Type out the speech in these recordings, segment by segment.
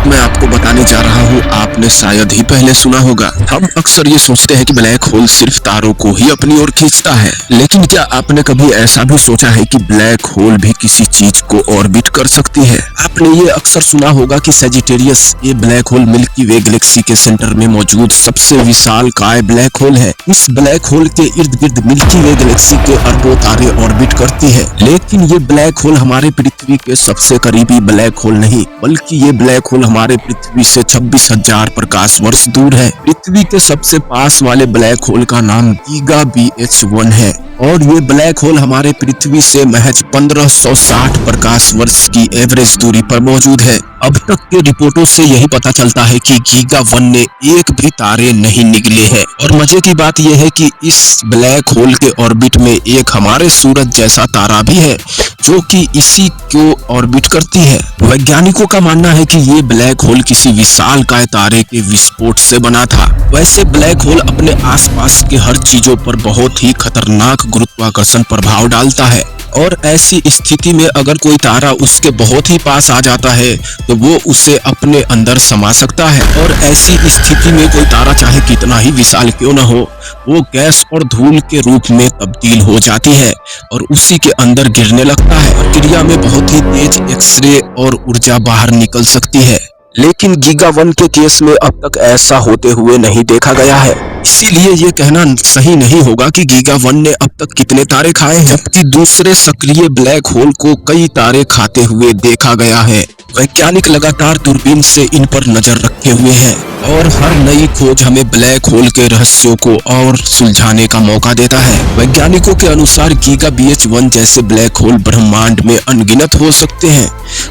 मैं आपको बताने जा रहा हूँ, आपने शायद ही पहले सुना होगा। हम अक्सर ये सोचते हैं कि ब्लैक होल सिर्फ तारों को ही अपनी ओर खींचता है, लेकिन क्या आपने कभी ऐसा भी सोचा है कि ब्लैक होल भी किसी चीज को ऑर्बिट कर सकती है? आपने ये अक्सर सुना होगा कि सजिटेरियस ये ब्लैक होल मिल्की वे गैलेक्सी के सेंटर में मौजूद सबसे विशालकाय ब्लैक होल है। इस ब्लैक होल के इर्द गिर्द मिल्की वे गैलेक्सी के अरबों तारे ऑर्बिट करती है, लेकिन ये ब्लैक होल हमारे पृथ्वी के सबसे करीबी ब्लैक होल नहीं, बल्कि ये ब्लैक होल हमारे पृथ्वी से 26,000 प्रकाश वर्ष दूर है। पृथ्वी के सबसे पास वाले ब्लैक होल का नाम गीगा BH1 है और ये ब्लैक होल हमारे पृथ्वी से महज 1560 प्रकाश वर्ष की एवरेज दूरी पर मौजूद है। अब तक के रिपोर्टों से यही पता चलता है कि गीगा 1 ने एक भी तारे नहीं निगले हैं और मजे की बात यह है कि इस ब्लैक होल के ऑर्बिट में एक हमारे सूरज जैसा तारा भी है जो कि इसी को ऑर्बिट करती है। वैज्ञानिकों का मानना है कि ये ब्लैक होल किसी विशालकाय तारे के विस्फोट से बना था। वैसे ब्लैक होल अपने आसपास के हर चीजों पर बहुत ही खतरनाक गुरुत्वाकर्षण प्रभाव डालता है और ऐसी स्थिति में अगर कोई तारा उसके बहुत ही पास आ जाता है तो वो उसे अपने अंदर समा सकता है और ऐसी स्थिति में कोई तारा चाहे कितना ही विशाल क्यों न हो, वो गैस और धूल के रूप में तब्दील हो जाती है और उसी के अंदर गिरने लगता है। प्रक्रिया में बहुत ही तेज एक्सरे और ऊर्जा बाहर निकल सकती है, लेकिन गीगा 1 के केस में अब तक ऐसा होते हुए नहीं देखा गया है। इसीलिए ये कहना सही नहीं होगा कि गीगा 1 ने अब तक कितने तारे खाए हैं, जबकि दूसरे सक्रिय ब्लैक होल को कई तारे खाते हुए देखा गया है। वैज्ञानिक लगातार दूरबीन से इन पर नजर रखे हुए हैं और हर नई खोज हमें ब्लैक होल के रहस्यों को और सुलझाने का मौका देता है। वैज्ञानिकों के अनुसार गीगा BH1 जैसे ब्लैक होल ब्रह्मांड में अनगिनत हो सकते हैं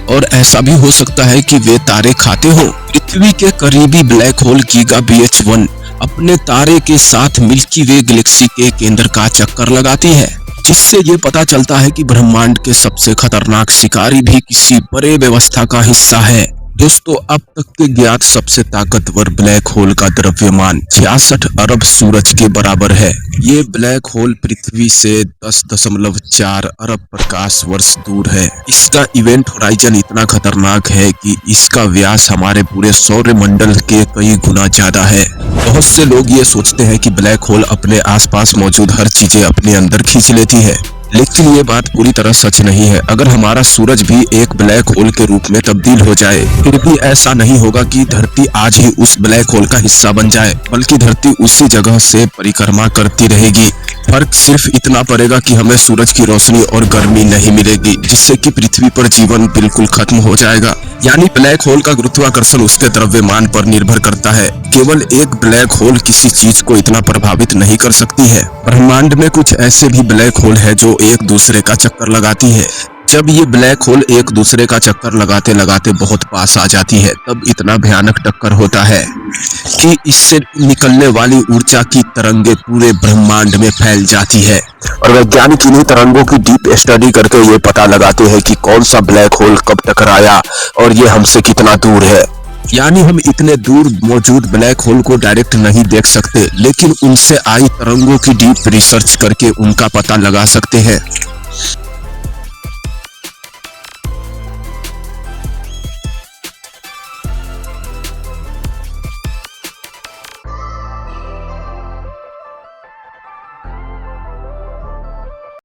और ऐसा भी हो सकता है कि वे तारे खाते हों। पृथ्वी के करीबी ब्लैक होल गीगा BH1 अपने तारे के साथ मिल्की वे गैलेक्सी के केंद्र का चक्कर लगाती है, जिससे ये पता चलता है कि ब्रह्मांड के सबसे खतरनाक शिकारी भी किसी बड़े व्यवस्था का हिस्सा है। दोस्तों, अब तक के ज्ञात सबसे ताकतवर ब्लैक होल का द्रव्यमान 66 अरब सूरज के बराबर है। ये ब्लैक होल पृथ्वी से 10.4 अरब प्रकाश वर्ष दूर है। इसका इवेंट होराइजन इतना खतरनाक है कि इसका व्यास हमारे पूरे सौर मंडल के कई गुना ज्यादा है। बहुत से लोग ये सोचते हैं कि ब्लैक होल अपने आसपास मौजूद हर चीजें अपने अंदर खींच लेती है, लेकिन ये बात पूरी तरह सच नहीं है। अगर हमारा सूरज भी एक ब्लैक होल के रूप में तब्दील हो जाए, फिर भी ऐसा नहीं होगा कि धरती आज ही उस ब्लैक होल का हिस्सा बन जाए, बल्कि धरती उसी जगह से परिक्रमा करती रहेगी। फर्क सिर्फ इतना पड़ेगा कि हमें सूरज की रोशनी और गर्मी नहीं मिलेगी, जिससे कि पृथ्वी पर जीवन बिल्कुल खत्म हो जाएगा। यानी ब्लैक होल का गुरुत्वाकर्षण उसके द्रव्यमान पर निर्भर करता है। केवल एक ब्लैक होल किसी चीज को इतना प्रभावित नहीं कर सकती है। ब्रह्मांड में कुछ ऐसे भी ब्लैक होल है जो एक दूसरे का चक्कर लगाती है। जब ये ब्लैक होल एक दूसरे का चक्कर लगाते लगाते बहुत पास आ जाती है, तब इतना भयानक टक्कर होता है कि इससे निकलने वाली ऊर्जा की तरंगे पूरे ब्रह्मांड में फैल जाती है और वैज्ञानिक इन्हीं तरंगों की डीप स्टडी करके ये पता लगाते हैं कि कौन सा ब्लैक होल कब टकराया और ये हमसे कितना दूर है। यानी हम इतने दूर मौजूद ब्लैक होल को डायरेक्ट नहीं देख सकते, लेकिन उनसे आई तरंगों की डीप रिसर्च करके उनका पता लगा सकते हैं।